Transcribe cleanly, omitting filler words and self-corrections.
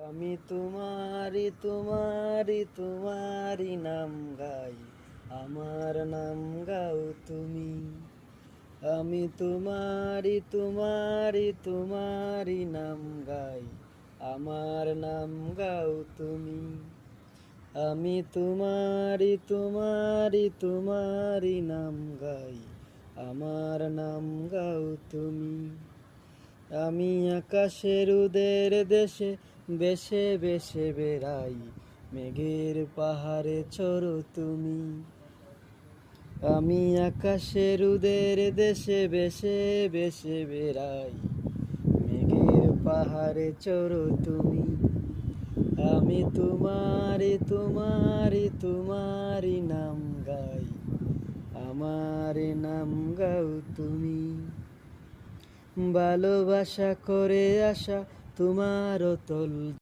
আমি তোমারি তোমারি তোমারি নাম গাই, আমার নাম গাও তুমি। আমি তোমারি তোমারি তোমারি নাম গাই, আমার নাম গাও তুমি। আমি তোমারি তোমারি তোমারি নাম গাই, আমার নাম গাও তুমি। আমি আকাশের উদের দেশে বেশে বেশে বেড়াই, মেঘের পাহাড়ে চড়ো তুমি। আমি আকাশের উদের দেশে বেশে বেশে বেড়াই, মেঘের পাহাড়ে চড়ো তুমি। আমি তোমারি তোমারি তোমারি নাম গাই, আমার নাম গাও তুমি। ভালোবাসা করে আসা তোমার অতল